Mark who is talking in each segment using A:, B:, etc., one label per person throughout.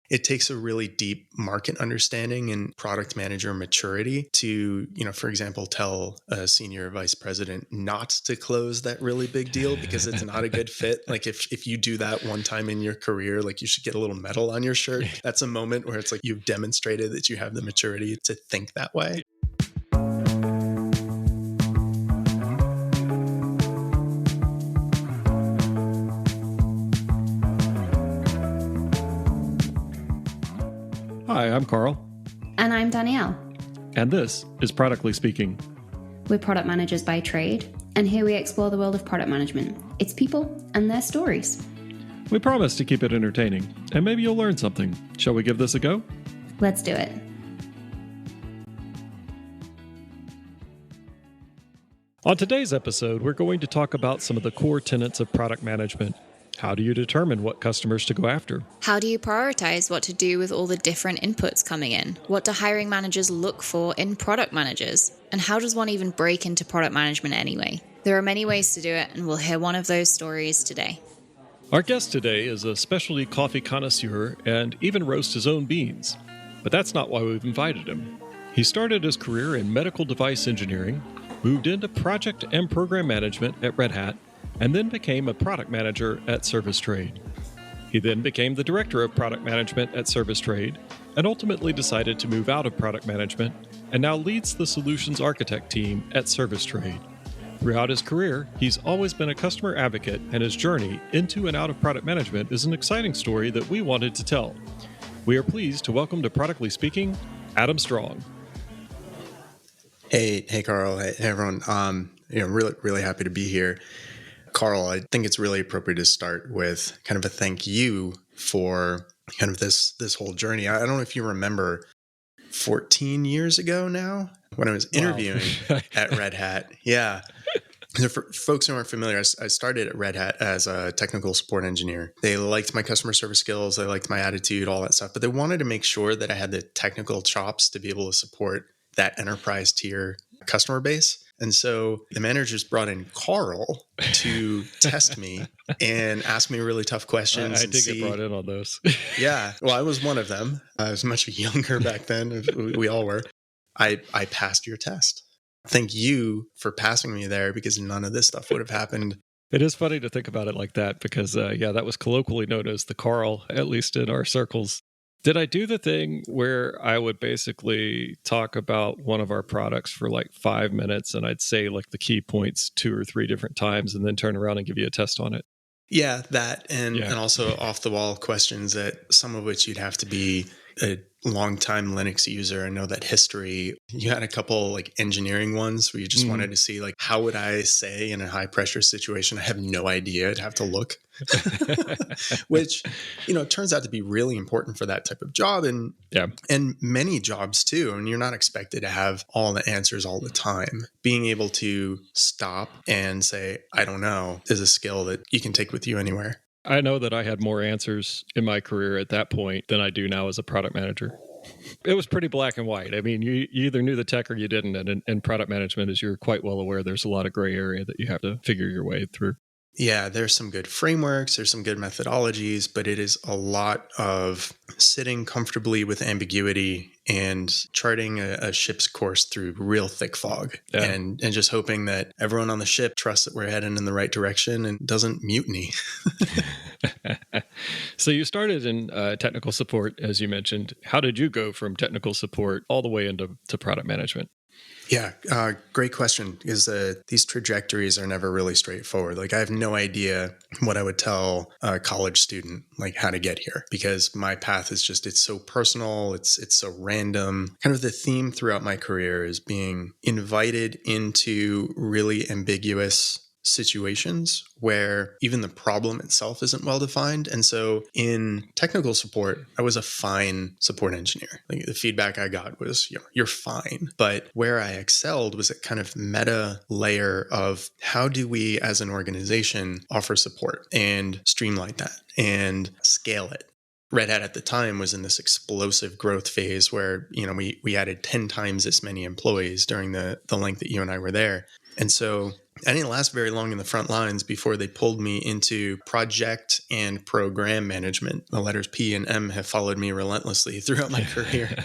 A: It takes a really deep market understanding and product manager maturity to, for example, tell a senior vice president not to close that really big deal because it's not a good fit. Like if you do that one time in your career, like you should get a little medal on your shirt. That's a moment where it's like you've demonstrated that you have the maturity to think that way.
B: Hi, I'm Karl.
C: And I'm Danielle.
B: And this is Productly Speaking.
C: We're product managers by trade, and here we explore the world of product management, its people, and their stories.
B: We promise to keep it entertaining, and maybe you'll learn something. Shall we give this a go?
C: Let's do it.
B: On today's episode, we're going to talk about some of the core tenets of product management. How do you determine what customers to go after?
D: How do you prioritize what to do with all the different inputs coming in? What do hiring managers look for in product managers? And how does one even break into product management anyway? There are many ways to do it, and we'll hear one of those stories today.
B: Our guest today is a specialty coffee connoisseur and even roasts his own beans. But that's not why we've invited him. He started his career in medical device engineering, moved into project and program management at Red Hat, and then became a product manager at Service Trade. He then became the director of product management at Service Trade, and ultimately decided to move out of product management, and now leads the solutions architect team at Service Trade. Throughout his career, he's always been a customer advocate, and his journey into and out of product management is an exciting story that we wanted to tell. We are pleased to welcome to Productly Speaking, Adam Strong.
A: Hey, Karl. Hey, everyone. Really happy to be here. Karl, I think it's really appropriate to start with kind of a thank you for kind of this whole journey. I don't know if you remember 14 years ago now when I was interviewing at Red Hat. Yeah. For folks who aren't familiar, I started at Red Hat as a technical support engineer. They liked my customer service skills. They liked my attitude, all that stuff. But they wanted to make sure that I had the technical chops to be able to support that enterprise tier customer base. And so the managers brought in Karl to test me and ask me really tough questions.
B: I did get brought in on those.
A: Yeah. Well, I was one of them. I was much younger back then. We all were. I passed your test. Thank you for passing me there because none of this stuff would have happened.
B: It is funny to think about it like that because, that was colloquially known as the Karl, at least in our circles. Did I do the thing where I would basically talk about one of our products for like 5 minutes and I'd say like the key points 2 or 3 different times and then turn around and give you a test on it?
A: Yeah, that and also off the wall questions that some of which you'd have to be a longtime Linux user and know that history. You had a couple like engineering ones where you just wanted to see like, how would I say in a high pressure situation? I have no idea. I'd have to look, which, turns out to be really important for that type of job and many jobs too. And you're not expected to have all the answers all the time. Being able to stop and say, I don't know, is a skill that you can take with you anywhere.
B: I know that I had more answers in my career at that point than I do now as a product manager. It was pretty black and white. I mean, you either knew the tech or you didn't. And in product management, as you're quite well aware, there's a lot of gray area that you have to figure your way through.
A: Yeah, there's some good frameworks, there's some good methodologies, but it is a lot of sitting comfortably with ambiguity and charting a ship's course through real thick fog and just hoping that everyone on the ship trusts that we're heading in the right direction and doesn't mutiny.
B: So you started in technical support, as you mentioned. How did you go from technical support all the way into product management?
A: Yeah, great question. Because these trajectories are never really straightforward. Like I have no idea what I would tell a college student, like how to get here, because my path is just, it's so personal. It's so random. Kind of the theme throughout my career is being invited into really ambiguous situations where even the problem itself isn't well defined. And so in technical support, I was a fine support engineer. Like the feedback I got was, you're fine. But where I excelled was a kind of meta layer of how do we as an organization offer support and streamline that and scale it. Red Hat at the time was in this explosive growth phase where, we added 10 times as many employees during the length that you and I were there. And so I didn't last very long in the front lines before they pulled me into project and program management. The letters P and M have followed me relentlessly throughout my career.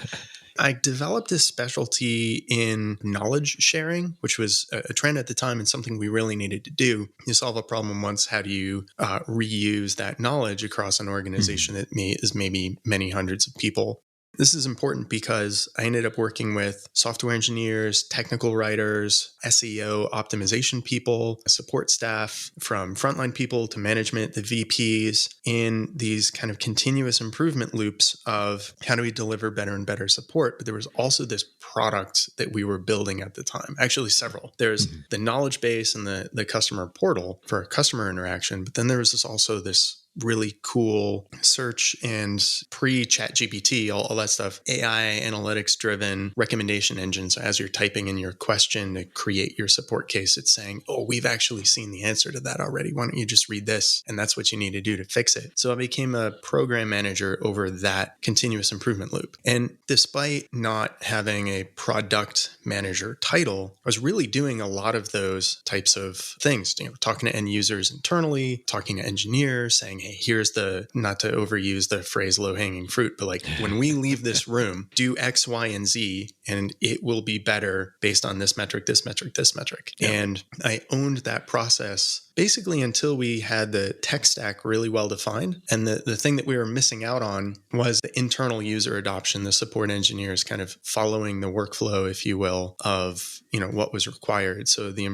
A: I developed a specialty in knowledge sharing, which was a trend at the time and something we really needed to do. You solve a problem once, how do you reuse that knowledge across an organization that is maybe many hundreds of people? This is important because I ended up working with software engineers, technical writers, SEO optimization people, support staff, from frontline people to management, the VPs, in these kind of continuous improvement loops of how do we deliver better and better support. But there was also this product that we were building at the time, actually several. There's the knowledge base and the customer portal for customer interaction, but then there was also this really cool search and pre-chat GPT, all that stuff, AI analytics driven recommendation engine. So as you're typing in your question to create your support case, it's saying, oh, we've actually seen the answer to that already. Why don't you just read this? And that's what you need to do to fix it. So I became a program manager over that continuous improvement loop. And despite not having a product manager title, I was really doing a lot of those types of things, talking to end users internally, talking to engineers, saying, hey, here's the, not to overuse the phrase low hanging fruit, but like when we leave this room, do X, Y, and Z, and it will be better based on this metric, this metric, this metric. Yeah. And I owned that process basically until we had the tech stack really well defined. And the thing that we were missing out on was the internal user adoption, the support engineers kind of following the workflow, if you will, of what was required. So the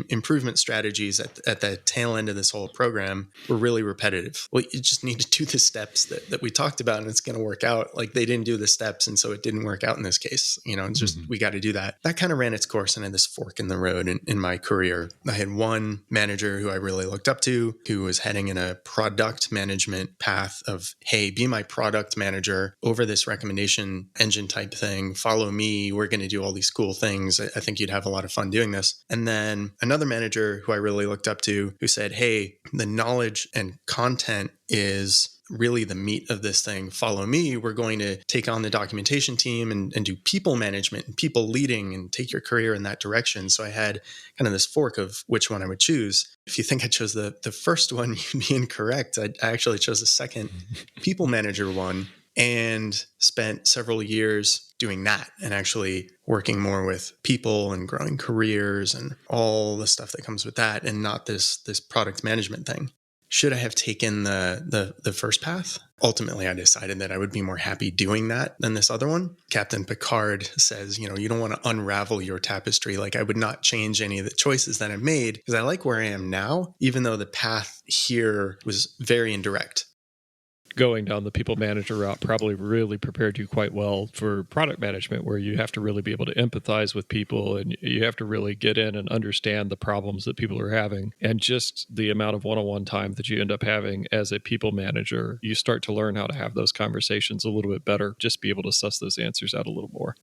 A: improvement strategies at the tail end of this whole program were really repetitive. Well, you just need to do the steps that we talked about and it's going to work out. Like they didn't do the steps. And so it didn't work out in this case. It's just, we got to do that. That kind of ran its course and had this fork in the road in my career. I had one manager who I really looked up to, who was heading in a product management path of, hey, be my product manager over this recommendation engine type thing. Follow me. We're going to do all these cool things. I think you'd have a lot of fun doing this. And then another manager who I really looked up to, who said, hey, the knowledge and content is really the meat of this thing. Follow me. We're going to take on the documentation team and do people management and people leading and take your career in that direction. So I had kind of this fork of which one I would choose. If you think I chose the first one, you'd be incorrect. I actually chose the second people manager one and spent several years doing that and actually working more with people and growing careers and all the stuff that comes with that, and not this product management thing. Should I have taken the first path? Ultimately, I decided that I would be more happy doing that than this other one. Captain Picard says, you don't want to unravel your tapestry. Like I would not change any of the choices that I've made because I like where I am now, even though the path here was very indirect.
B: Going down the people manager route probably really prepared you quite well for product management, where you have to really be able to empathize with people and you have to really get in and understand the problems that people are having. And just the amount of one-on-one time that you end up having as a people manager, you start to learn how to have those conversations a little bit better, just be able to suss those answers out a little more.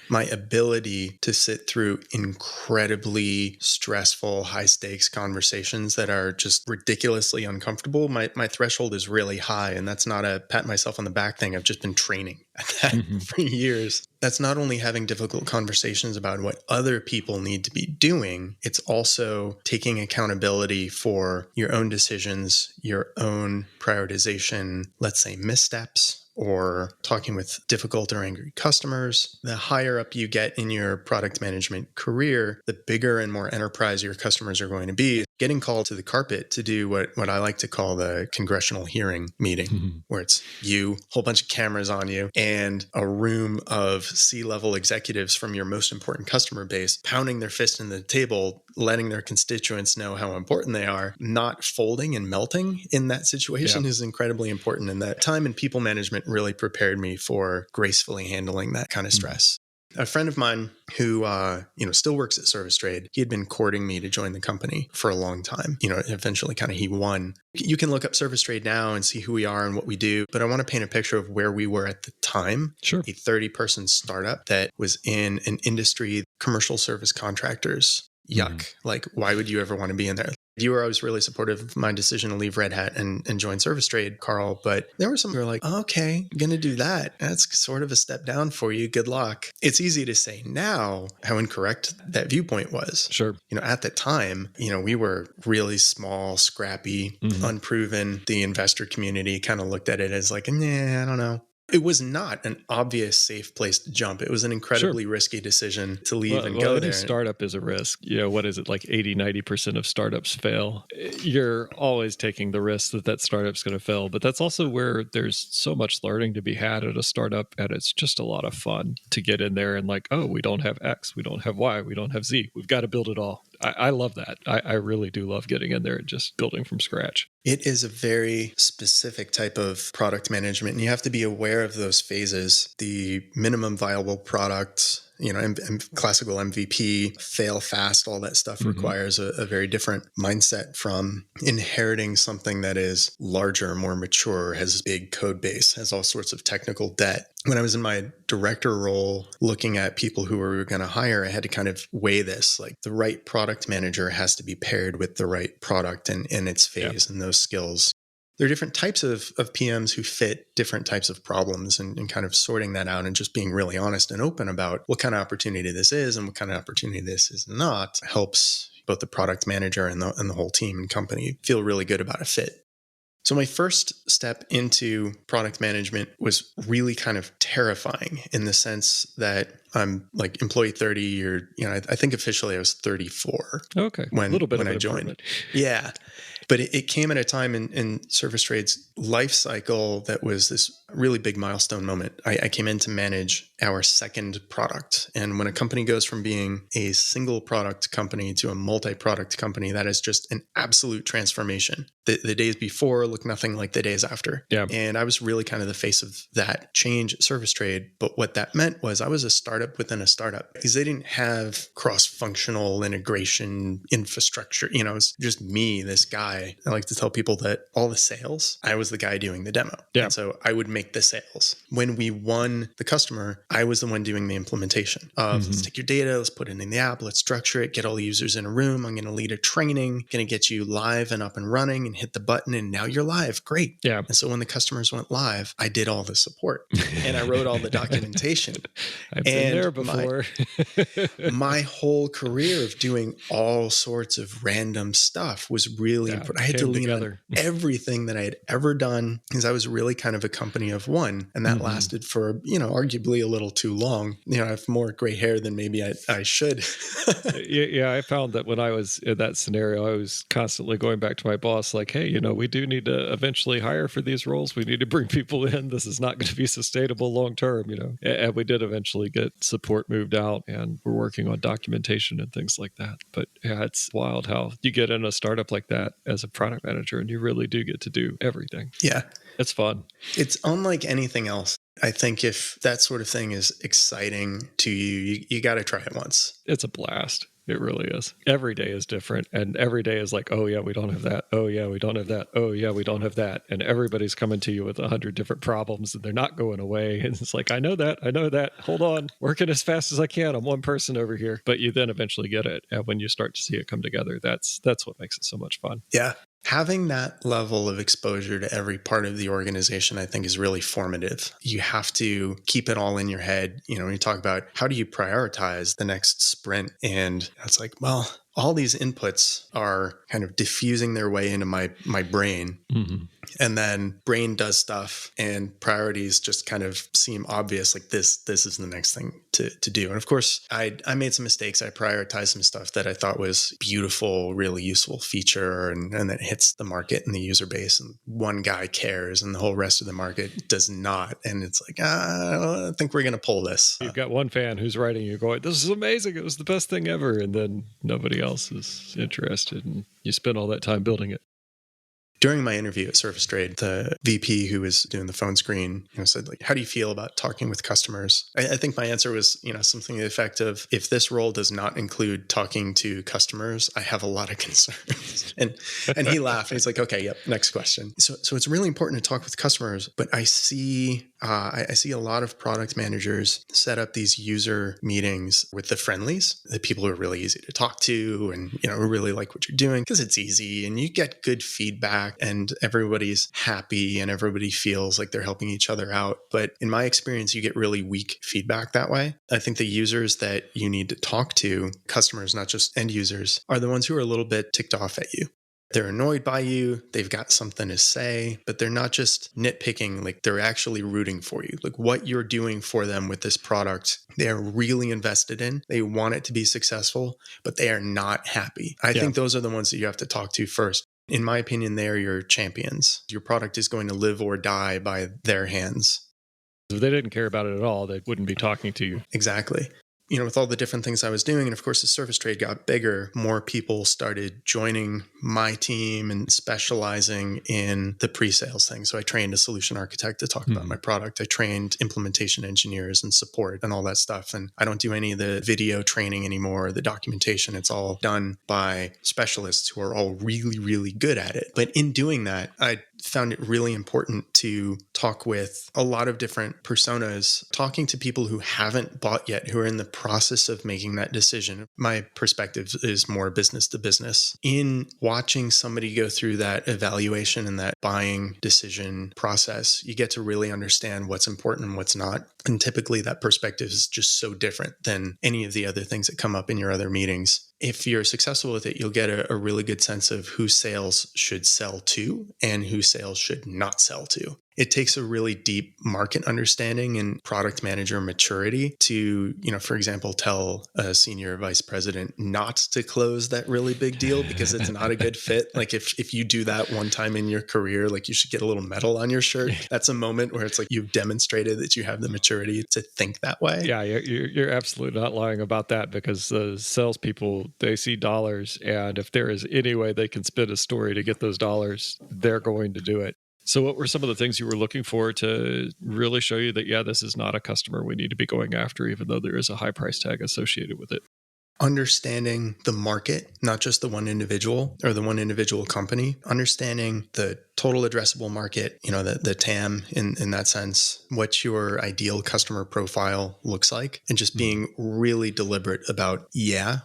A: My ability to sit through incredibly stressful, high-stakes conversations that are just ridiculously uncomfortable, my threshold is really high. And that's not a pat myself on the back thing. I've just been training at that for years. That's not only having difficult conversations about what other people need to be doing, it's also taking accountability for your own decisions, your own prioritization, let's say missteps, or talking with difficult or angry customers. The higher up you get in your product management career, the bigger and more enterprise your customers are going to be. Getting called to the carpet to do what I like to call the congressional hearing meeting, where it's you, whole bunch of cameras on you, and a room of C-level executives from your most important customer base pounding their fist in the table, letting their constituents know how important they are. Not folding and melting in that situation is incredibly important. And that time in people management really prepared me for gracefully handling that kind of stress. A friend of mine who, still works at Service Trade, he had been courting me to join the company for a long time. Eventually kind of he won. You can look up Service Trade now and see who we are and what we do, but I want to paint a picture of where we were at the time.
B: Sure.
A: A 30-person startup that was in an industry, commercial service contractors. yuck. Like, why would you ever want to be in there? You were always really supportive of my decision to leave Red Hat and join Service Trade, Karl. But there were some who were like, okay, I'm going to do that. That's sort of a step down for you. Good luck. It's easy to say now how incorrect that viewpoint was.
B: Sure.
A: At the time, we were really small, scrappy, unproven. The investor community kind of looked at it as like, nah, I don't know. It was not an obvious safe place to jump. It was an incredibly risky decision to leave and go there.
B: Any startup is a risk. What is it, like 80-90% of startups fail? You're always taking the risk that startup's going to fail. But that's also where there's so much learning to be had at a startup. And it's just a lot of fun to get in there and like, oh, we don't have X, we don't have Y, we don't have Z. We've got to build it all. I love that. I really do love getting in there and just building from scratch.
A: It is a very specific type of product management, and you have to be aware of those phases. The minimum viable product, classical MVP, fail fast, all that stuff requires a very different mindset from inheriting something that is larger, more mature, has a big code base, has all sorts of technical debt. When I was in my director role, looking at people who we were going to hire, I had to kind of weigh this. Like, the right product manager has to be paired with the right product and its phase and those skills. There are different types of PMs who fit different types of problems, and kind of sorting that out and just being really honest and open about what kind of opportunity this is and what kind of opportunity this is not helps both the product manager and the whole team and company feel really good about a fit. So my first step into product management was really kind of terrifying in the sense that I'm like employee 30 or, I think officially I was 34.
B: Okay.
A: When,
B: a little bit
A: when
B: of
A: I joined.
B: Improvement.
A: Yeah. But it came at a time in Service Trade's life cycle that was this really big milestone moment. I came in to manage our second product. And when a company goes from being a single product company to a multi-product company, that is just an absolute transformation. The days before look nothing like the days after.
B: Yeah.
A: And I was really kind of the face of that change at Service Trade. But what that meant was I was a startup within a startup, because they didn't have cross-functional integration infrastructure. It was just me, this guy. I like to tell people that all the sales, I was the guy doing the demo.
B: Yeah.
A: And so I would make the sales. When we won the customer, I was the one doing the implementation of let's take your data, let's put it in the app, let's structure it, get all the users in a room. I'm going to lead a training, going to get you live and up and running and hit the button. And now you're live. Great.
B: Yeah.
A: And so when the customers went live, I did all the support and I wrote all the documentation.
B: I've been there before.
A: My whole career of doing all sorts of random stuff was really important. I had to lean on everything that I had ever done, because I was really kind of a company of one. And that lasted for, arguably a little too long. I have more gray hair than maybe I should.
B: Yeah, I found that when I was in that scenario, I was constantly going back to my boss like, hey, we do need to eventually hire for these roles. We need to bring people in. This is not going to be sustainable long term, And we did eventually get support moved out, and we're working on documentation and things like that. But yeah, it's wild how you get in a startup like that as a product manager and you really do get to do everything.
A: Yeah.
B: It's fun.
A: It's unlike anything else. I think if that sort of thing is exciting to you got to try it once.
B: It's a blast. It really is. Every day is different. And every day is like, oh, yeah, we don't have that. Oh, yeah, we don't have that. Oh, yeah, we don't have that. And everybody's coming to you with 100 different problems and they're not going away. And it's like, I know that. Hold on. Working as fast as I can. I'm one person over here. But you then eventually get it. And when you start to see it come together, that's what makes it so much fun.
A: Yeah. Having that level of exposure to every part of the organization, I think, is really formative. You have to keep it all in your head. When you talk about how do you prioritize the next sprint, and it's like, well, all these inputs are kind of diffusing their way into my brain. And then brain does stuff and priorities just kind of seem obvious. Like this is the next thing to do. And of course, I made some mistakes. I prioritized some stuff that I thought was beautiful, really useful feature and that hits the market and the user base. And one guy cares and the whole rest of the market does not. And it's like, I don't think we're going to pull this.
B: You've got one fan who's writing you going, this is amazing. It was the best thing ever. And then nobody else is interested. And you spend all that time building it.
A: During my interview at Service Trade, the VP who was doing the phone screen, said, like, how do you feel about talking with customers? I think my answer was, something to the effect of, if this role does not include talking to customers, I have a lot of concerns. and he laughed and he's like, okay, yep, next question. So it's really important to talk with customers, but I see I see a lot of product managers set up these user meetings with the friendlies, the people who are really easy to talk to and, who really like what you're doing because it's easy and you get good feedback and everybody's happy and everybody feels like they're helping each other out. But in my experience, you get really weak feedback that way. I think the users that you need to talk to, customers, not just end users, are the ones who are a little bit ticked off at you. They're annoyed by you. They've got something to say, but they're not just nitpicking. Like they're actually rooting for you. Like what you're doing for them with this product, they're really invested in. They want it to be successful, but they are not happy. I think those are the ones that you have to talk to first. In my opinion, they're your champions. Your product is going to live or die by their hands.
B: If they didn't care about it at all, they wouldn't be talking to you.
A: Exactly. With all the different things I was doing, and of course, the service trade got bigger, more people started joining my team and specializing in the pre-sales thing. So I trained a solution architect to talk about my product. I trained implementation engineers and support and all that stuff. And I don't do any of the video training anymore, the documentation. It's all done by specialists who are all really, really good at it. But in doing that, I found it really important to talk with a lot of different personas, talking to people who haven't bought yet, who are in the process of making that decision. My perspective is more business to business. In watching somebody go through that evaluation and that buying decision process, you get to really understand what's important and what's not. And typically that perspective is just so different than any of the other things that come up in your other meetings. If you're successful with it, you'll get a really good sense of who sales should sell to and who sales should not sell to. It takes a really deep market understanding and product manager maturity to, for example, tell a senior vice president not to close that really big deal because it's not a good fit. Like if you do that one time in your career, like you should get a little medal on your shirt. That's a moment where it's like you've demonstrated that you have the maturity to think that way.
B: Yeah, you're absolutely not lying about that because the salespeople, they see dollars. And if there is any way they can spin a story to get those dollars, they're going to do it. So what were some of the things you were looking for to really show you that, this is not a customer we need to be going after, even though there is a high price tag associated with it?
A: Understanding the market, not just the one individual or the one individual company, understanding the total addressable market, the TAM in that sense, what your ideal customer profile looks like, and just being really deliberate about,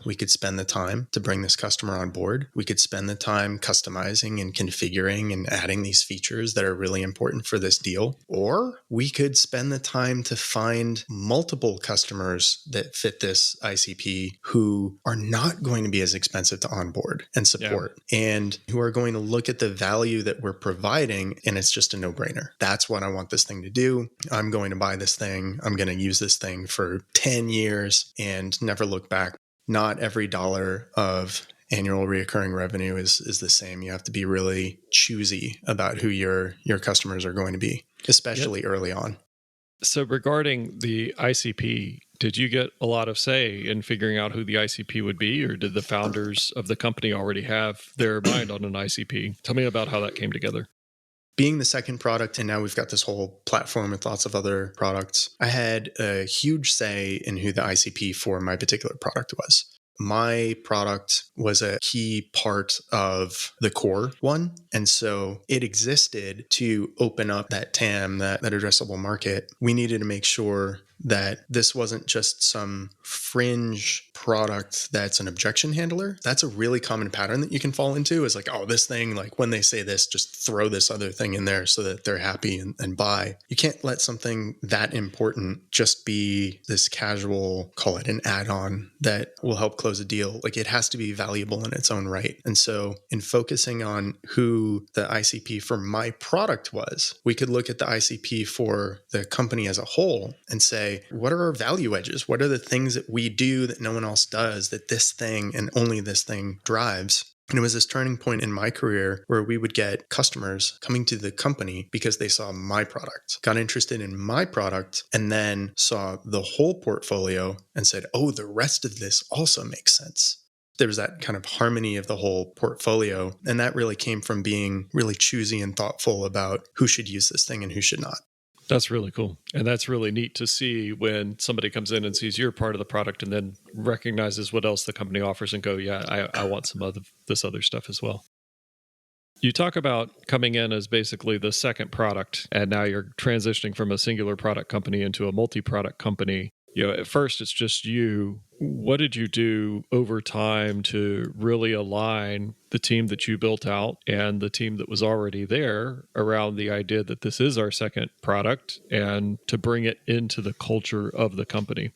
A: we could spend the time to bring this customer on board. We could spend the time customizing and configuring and adding these features that are really important for this deal. Or we could spend the time to find multiple customers that fit this ICP who are not going to be as expensive to onboard and support and who are going to look at the value that we're providing, and it's just a no-brainer. That's what I want this thing to do. I'm going to buy this thing. I'm going to use this thing for 10 years and never look back. Not every dollar of annual recurring revenue is the same. You have to be really choosy about who your customers are going to be, especially early on.
B: So regarding the ICP, did you get a lot of say in figuring out who the ICP would be, or did the founders of the company already have their mind on an ICP? Tell me about how that came together.
A: Being the second product, and now we've got this whole platform with lots of other products, I had a huge say in who the ICP for my particular product was. My product was a key part of the core one. And so it existed to open up that TAM, that addressable market. We needed to make sure that this wasn't just some fringe product that's an objection handler. That's a really common pattern that you can fall into, is like, this thing, like when they say this, just throw this other thing in there so that they're happy and buy. You can't let something that important just be this casual, call it an add-on that will help close a deal. Like it has to be valuable in its own right. And so in focusing on who the ICP for my product was, we could look at the ICP for the company as a whole and say, what are our value edges? What are the things that we do that no one else does, that this thing and only this thing drives? And it was this turning point in my career where we would get customers coming to the company because they saw my product, got interested in my product, and then saw the whole portfolio and said, the rest of this also makes sense. There was that kind of harmony of the whole portfolio. And that really came from being really choosy and thoughtful about who should use this thing and who should not.
B: That's really cool. And that's really neat to see when somebody comes in and sees you're part of the product and then recognizes what else the company offers and go, I want some of this other stuff as well. You talk about coming in as basically the second product, and now you're transitioning from a singular product company into a multi-product company. At first it's just you. What did you do over time to really align the team that you built out and the team that was already there around the idea that this is our second product and to bring it into the culture of the company?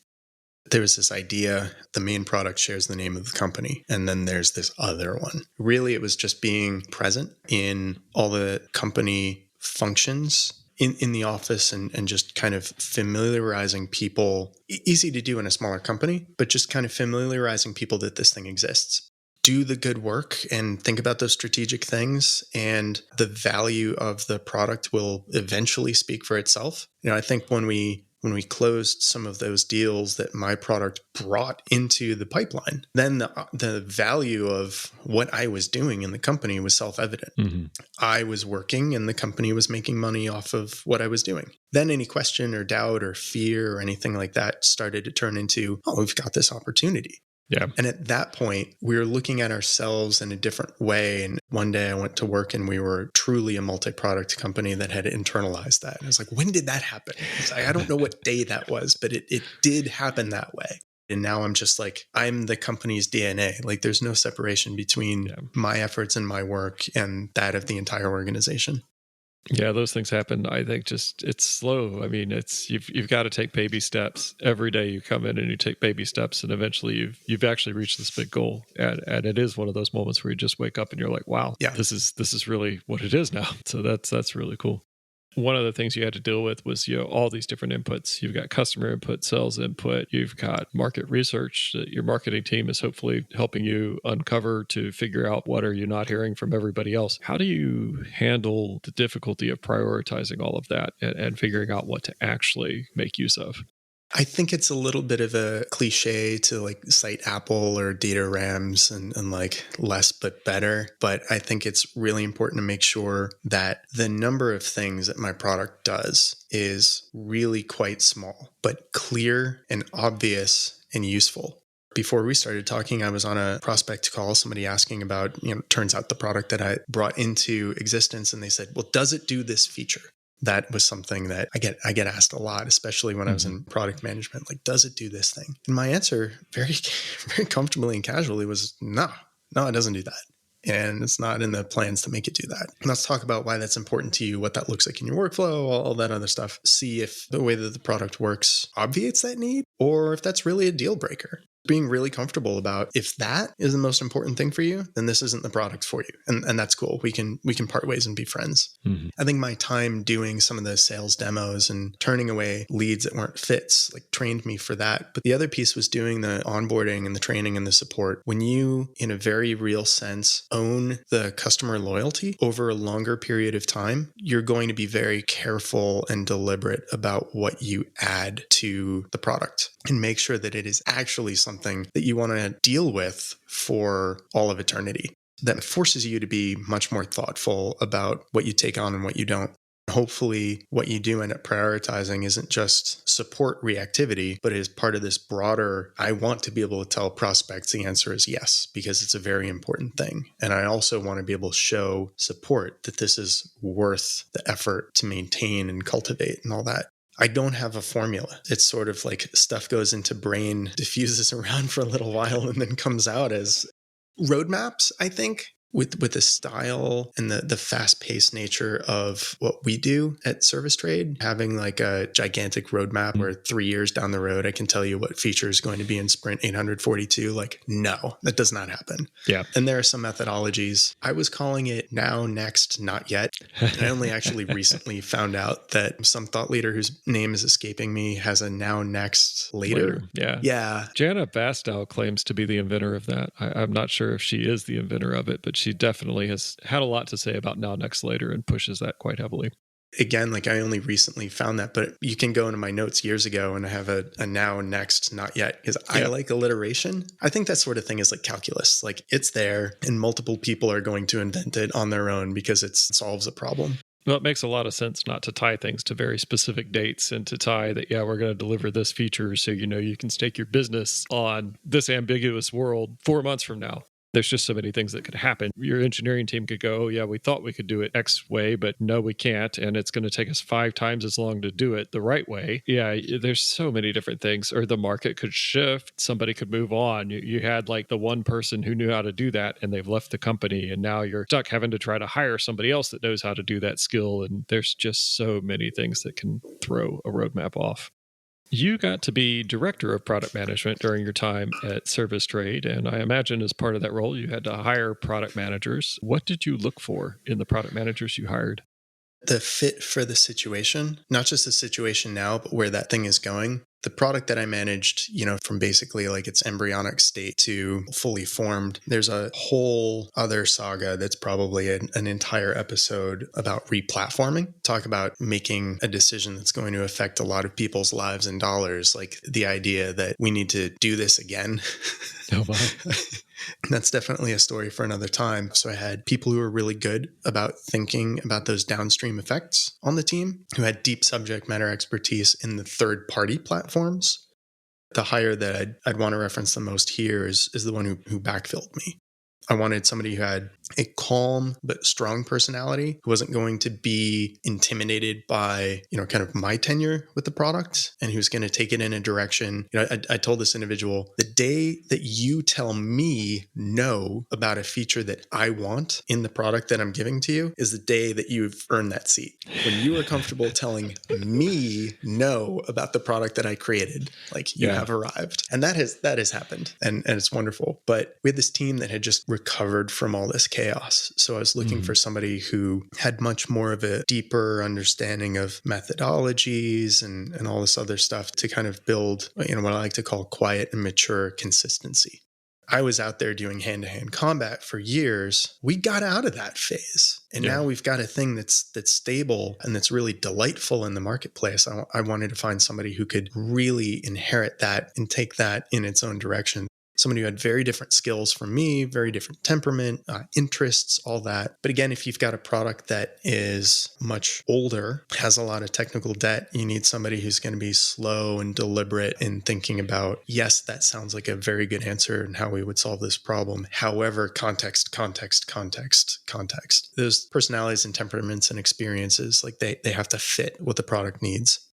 A: There was this idea, the main product shares the name of the company, and then there's this other one. Really, it was just being present in all the company functions in the office and just kind of familiarizing people. Easy to do in a smaller company, but just kind of familiarizing people that this thing exists. Do the good work and think about those strategic things, and the value of the product will eventually speak for itself. I think when we closed some of those deals that my product brought into the pipeline, then the value of what I was doing in the company was self-evident.
B: Mm-hmm.
A: I was working and the company was making money off of what I was doing. Then any question or doubt or fear or anything like that started to turn into, oh, we've got this opportunity.
B: Yeah.
A: And at that point, we were looking at ourselves in a different way. And one day I went to work and we were truly a multi-product company that had internalized that. And I was like, when did that happen? I don't know what day that was, but it did happen that way. And now I'm just like, I'm the company's DNA. Like there's no separation between my efforts and my work and that of the entire organization.
B: Yeah, those things happen. I think just it's slow. I mean, it's you've got to take baby steps. Every day you come in and you take baby steps, and eventually you've actually reached this big goal. And it is one of those moments where you just wake up and you're like, wow, this is really what it is now. So that's really cool. One of the things you had to deal with was, all these different inputs. You've got customer input, sales input, you've got market research that your marketing team is hopefully helping you uncover to figure out what are you not hearing from everybody else. How do you handle the difficulty of prioritizing all of that and figuring out what to actually make use of?
A: I think it's a little bit of a cliche to like cite Apple or data RAMs and like less but better. But I think it's really important to make sure that the number of things that my product does is really quite small, but clear and obvious and useful. Before we started talking, I was on a prospect call, somebody asking about, turns out the product that I brought into existence, and they said, well, does it do this feature? That was something that I get asked a lot, especially when I was in product management. Like, does it do this thing? And my answer, very, very comfortably and casually, was no, it doesn't do that. And it's not in the plans to make it do that. And let's talk about why that's important to you, what that looks like in your workflow, all that other stuff. See if the way that the product works obviates that need, or if that's really a deal breaker. Being really comfortable about if that is the most important thing for you, then this isn't the product for you. And that's cool. We can part ways and be friends. Mm-hmm. I think my time doing some of the sales demos and turning away leads that weren't fits, like trained me for that. But the other piece was doing the onboarding and the training and the support. When you, in a very real sense, own the customer loyalty over a longer period of time, you're going to be very careful and deliberate about what you add to the product and make sure that it is actually something that you want to deal with for all of eternity. That forces you to be much more thoughtful about what you take on and what you don't. Hopefully, what you do end up prioritizing isn't just support reactivity, but is part of this broader, I want to be able to tell prospects the answer is yes, because it's a very important thing. And I also want to be able to show support that this is worth the effort to maintain and cultivate and all that. I don't have a formula. It's sort of like stuff goes into brain, diffuses around for a little while, and then comes out as roadmaps, I think. With the style and the fast-paced nature of what we do at Service Trade, having like a gigantic roadmap where 3 years down the road, I can tell you what feature is going to be in Sprint 842. Like, no, that does not happen.
B: Yeah.
A: And there are some methodologies. I was calling it now, next, not yet. And I only actually recently found out that some thought leader whose name is escaping me has a now, next, later. Yeah.
B: Jana Bastow claims to be the inventor of that. I'm not sure if she is the inventor of it, but she definitely has had a lot to say about now, next, later and pushes that quite heavily.
A: Again, like I only recently found that, but you can go into my notes years ago and I have a now, next, not yet, because I like alliteration. I think that sort of thing is like calculus. Like it's there and multiple people are going to invent it on their own because it solves a problem.
B: Well, it makes a lot of sense not to tie things to very specific dates and to tie that, we're going to deliver this feature so you can stake your business on this ambiguous world 4 months from now. There's just so many things that could happen. Your engineering team could go, oh, yeah, we thought we could do it X way, but no, we can't. And it's going to take us 5 times as long to do it the right way. Yeah, there's so many different things. Or the market could shift. Somebody could move on. You had like the one person who knew how to do that and they've left the company. And now you're stuck having to try to hire somebody else that knows how to do that skill. And there's just so many things that can throw a roadmap off. You got to be director of product management during your time at Service Trade, and I imagine as part of that role, you had to hire product managers. What did you look for in the product managers you hired?
A: The fit for the situation, not just the situation now, but where that thing is going. The product that I managed, from basically like its embryonic state to fully formed, there's a whole other saga that's probably an entire episode about replatforming. Talk about making a decision that's going to affect a lot of people's lives and dollars, like the idea that we need to do this again.
B: Oh, wow.
A: That's definitely a story for another time. So I had people who were really good about thinking about those downstream effects on the team, who had deep subject matter expertise in the third-party platforms. The hire that I'd want to reference the most here is the one who backfilled me. I wanted somebody who had a calm but strong personality, who wasn't going to be intimidated by, kind of my tenure with the product, and who's going to take it in a direction. I told this individual, the day that you tell me no about a feature that I want in the product that I'm giving to you is the day that you've earned that seat. When you are comfortable telling me no about the product that I created, like you have arrived. And that has happened, and it's wonderful. But we had this team that had just recovered from all this chaos. So I was looking for somebody who had much more of a deeper understanding of methodologies and all this other stuff to kind of build, what I like to call quiet and mature consistency. I was out there doing hand-to-hand combat for years. We got out of that phase. And now we've got a thing that's stable and that's really delightful in the marketplace. I wanted to find somebody who could really inherit that and take that in its own direction. Somebody who had very different skills from me, very different temperament, interests, all that. But again, if you've got a product that is much older, has a lot of technical debt, you need somebody who's going to be slow and deliberate in thinking about, yes, that sounds like a very good answer and how we would solve this problem. However, context. Those personalities and temperaments and experiences, like they have to fit what the product needs.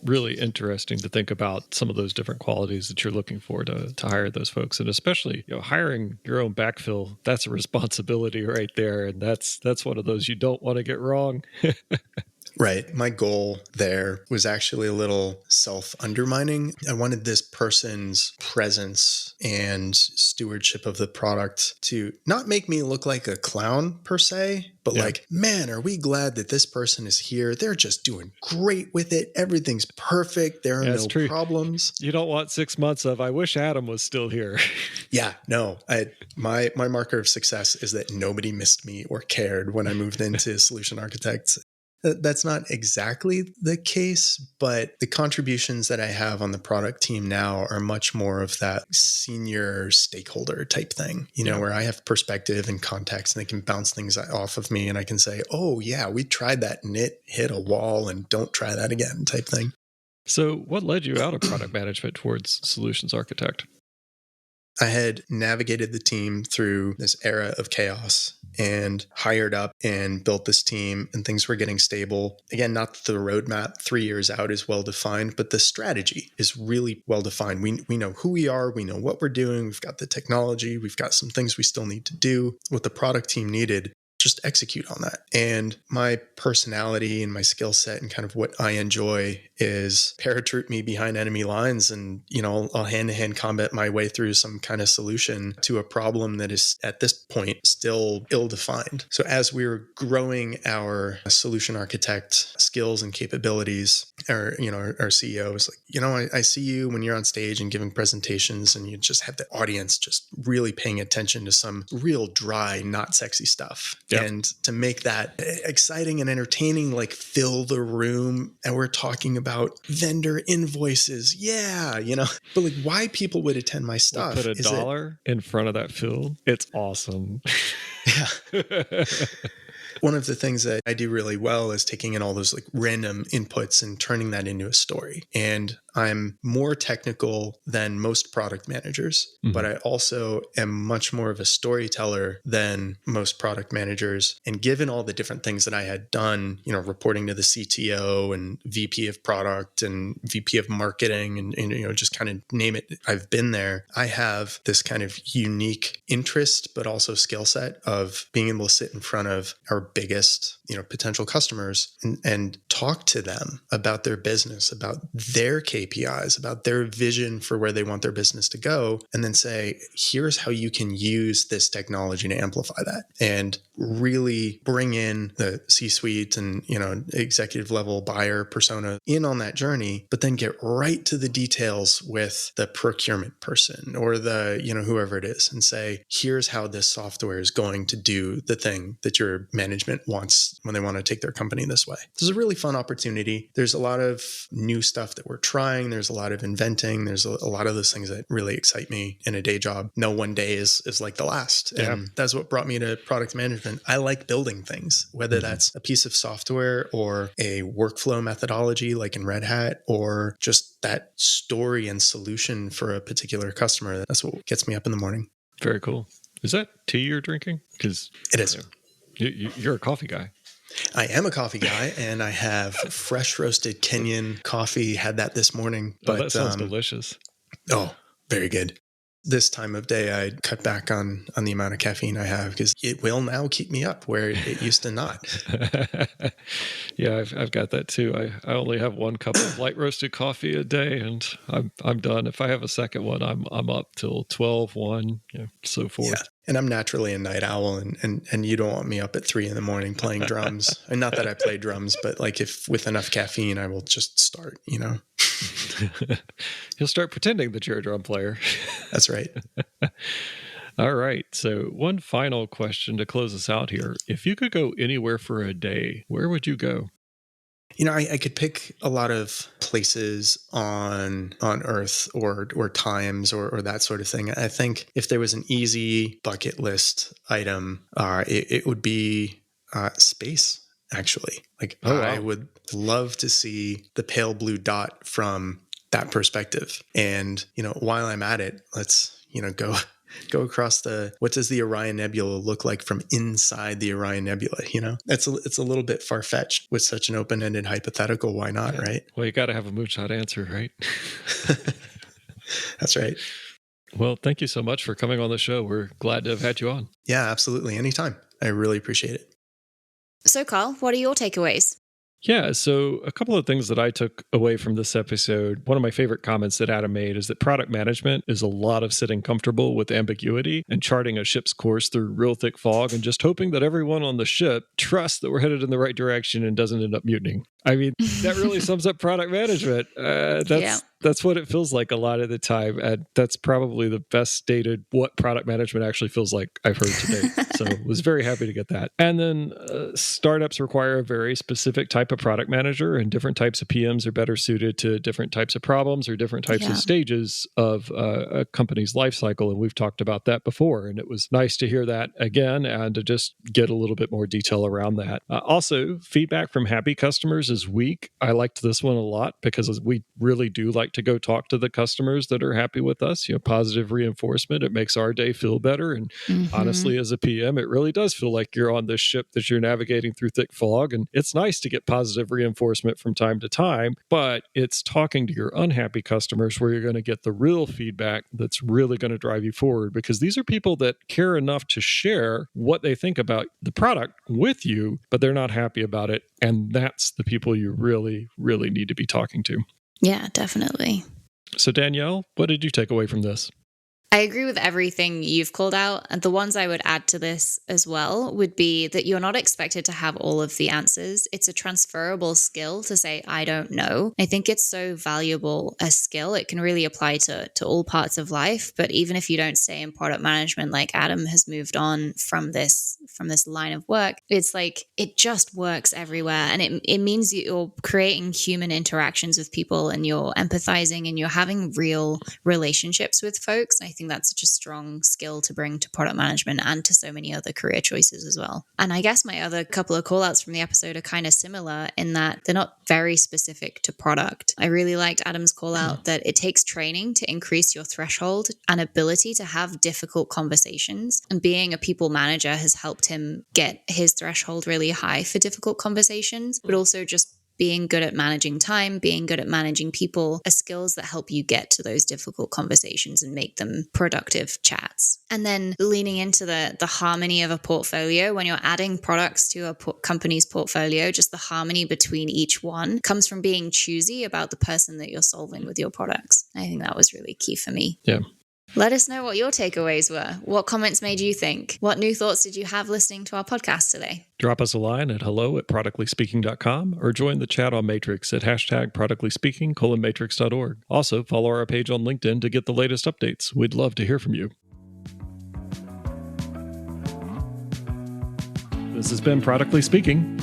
B: Really interesting to think about some of those different qualities that you're looking for to hire those folks. And especially, hiring your own backfill, that's a responsibility right there. And that's one of those you don't want to get wrong.
A: Right. My goal there was actually a little self-undermining. I wanted this person's presence and stewardship of the product to not make me look like a clown per se, but like, man, are we glad that this person is here? They're just doing great with it. Everything's perfect. There are no problems.
B: You don't want 6 months of, I wish Adam was still here.
A: Yeah, no. My marker of success is that nobody missed me or cared when I moved into solution architects. That's not exactly the case, but the contributions that I have on the product team now are much more of that senior stakeholder type thing, where I have perspective and context and they can bounce things off of me and I can say, oh yeah, we tried that and it hit a wall and don't try that again type thing.
B: So what led you out of product management towards solutions architect?
A: I had navigated the team through this era of chaos and hired up and built this team and things were getting stable. Again, not that the roadmap 3 years out is well defined, but the strategy is really well defined. We know who we are. We know what we're doing. We've got the technology. We've got some things we still need to do. What the product team needed, just execute on that. And my personality and my skill set and kind of what I enjoy is paratroop me behind enemy lines and, I'll hand-to-hand combat my way through some kind of solution to a problem that is at this point still ill-defined. So as we were growing our solution architect skills and capabilities, our CEO was like, I see you when you're on stage and giving presentations and you just have the audience just really paying attention to some real dry, not sexy stuff. Yep. And to make that exciting and entertaining, like fill the room. And we're talking about vendor invoices. Yeah, but like why people would attend my stuff.
B: We'll put $1 in front of that field. It's awesome.
A: Yeah. One of the things that I do really well is taking in all those like random inputs and turning that into a story. And I'm more technical than most product managers, but I also am much more of a storyteller than most product managers. And given all the different things that I had done, reporting to the CTO and VP of product and VP of marketing and just kind of name it, I've been there. I have this kind of unique interest, but also skill set of being able to sit in front of our biggest, potential customers and talk to them about their business, about their KPIs, about their vision for where they want their business to go, and then say, here's how you can use this technology to amplify that, and really bring in the C-suite and, executive level buyer persona in on that journey, but then get right to the details with the procurement person or the, whoever it is, and say, here's how this software is going to do the thing that your management wants when they want to take their company this way. This is a really fun opportunity. There's a lot of new stuff that we're trying. There's a lot of inventing. There's a lot of those things that really excite me in a day job. No one day is like the last.
B: Yeah.
A: And that's what brought me to product management. I like building things, whether that's a piece of software or a workflow methodology like in Red Hat, or just that story and solution for a particular customer. That's what gets me up in the morning.
B: Very cool. Is that tea you're drinking? Because
A: it is.
B: You're a coffee guy.
A: I am a coffee guy, and I have fresh roasted Kenyan coffee. Had that this morning.
B: But that sounds delicious.
A: Oh, very good. This time of day, I cut back on the amount of caffeine I have because it will now keep me up where it used to not.
B: Yeah, I've got that too. I only have one cup of light roasted coffee a day, and I'm done. If I have a second one, I'm up till 12, 1, so forth.
A: Yeah. And I'm naturally a night owl, and you don't want me up at 3 a.m. playing drums. And not that I play drums, but like if with enough caffeine, I will just start,
B: You'll start pretending that you're a drum player.
A: That's right.
B: All right. So one final question to close us out here. If you could go anywhere for a day, where would you go?
A: I could pick a lot of places on Earth or times or that sort of thing. I think if there was an easy bucket list item, it would be space, actually. Like,
B: wow.
A: I would love to see the pale blue dot from that perspective. And, while I'm at it, let's, go across what does the Orion Nebula look like from inside the Orion Nebula? It's a little bit far-fetched with such an open-ended hypothetical. Why not, right?
B: Well, you got to have a moonshot answer, right?
A: That's right.
B: Well, thank you so much for coming on the show. We're glad to have had you on.
A: Yeah, absolutely. Anytime. I really appreciate it.
D: So, Karl, what are your takeaways?
B: Yeah, so a couple of things that I took away from this episode. One of my favorite comments that Adam made is that product management is a lot of sitting comfortable with ambiguity and charting a ship's course through real thick fog and just hoping that everyone on the ship trusts that we're headed in the right direction and doesn't end up mutinying. I mean, that really sums up product management. That's what it feels like a lot of the time. And that's probably the best stated what product management actually feels like I've heard today. So I was very happy to get that. And then startups require a very specific type of product manager, and different types of PMs are better suited to different types of problems or different types of stages of a company's life cycle. And we've talked about that before. And it was nice to hear that again and to just get a little bit more detail around that. Also, feedback from happy customers is weak. I liked this one a lot because we really do like to go talk to the customers that are happy with us. Positive reinforcement. It makes our day feel better. And honestly, as a PM, it really does feel like you're on this ship that you're navigating through thick fog. And it's nice to get positive reinforcement from time to time, but it's talking to your unhappy customers where you're going to get the real feedback that's really going to drive you forward, because these are people that care enough to share what they think about the product with you, but they're not happy about it. And that's the people you really, really need to be talking to.
D: Yeah, definitely.
B: So Danielle, what did you take away from this?
D: I agree with everything you've called out. And the ones I would add to this as well would be that you're not expected to have all of the answers. It's a transferable skill to say, I don't know. I think it's so valuable a skill. It can really apply to all parts of life. But even if you don't stay in product management, like Adam has moved on from this line of work, it's like it just works everywhere. And it means you're creating human interactions with people, and you're empathizing, and you're having real relationships with folks. And I think think that's such a strong skill to bring to product management and to so many other career choices as well. And I guess my other couple of call outs from the episode are kind of similar in that they're not very specific to product. I really liked Adam's call out that it takes training to increase your threshold and ability to have difficult conversations. And being a people manager has helped him get his threshold really high for difficult conversations, but also just being good at managing time, being good at managing people are skills that help you get to those difficult conversations and make them productive chats. And then leaning into the harmony of a portfolio, when you're adding products to a company's portfolio, just the harmony between each one comes from being choosy about the person that you're solving with your products. I think that was really key for me.
B: Yeah.
D: Let us know what your takeaways were. What comments made you think? What new thoughts did you have listening to our podcast today?
B: Drop us a line at hello@productlyspeaking.com or join the chat on Matrix at #productlyspeaking:/matrix.org. Also, follow our page on LinkedIn to get the latest updates. We'd love to hear from you. This has been Productly Speaking.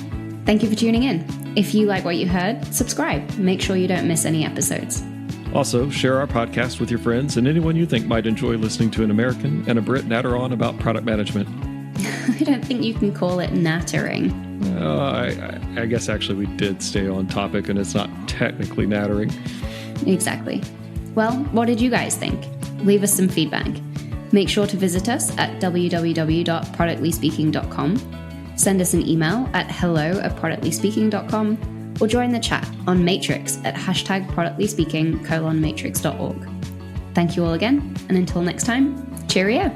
C: Thank you for tuning in. If you like what you heard, subscribe. Make sure you don't miss any episodes.
B: Also, share our podcast with your friends and anyone you think might enjoy listening to an American and a Brit natter on about product management.
C: I don't think you can call it nattering.
B: I guess actually we did stay on topic and it's not technically nattering.
C: Exactly. Well, what did you guys think? Leave us some feedback. Make sure to visit us at www.productlyspeaking.com. Send us an email at hello@productlyspeaking.com. or join the chat on Matrix at #productlyspeaking:/matrix.org. Thank you all again, and until next time, cheerio!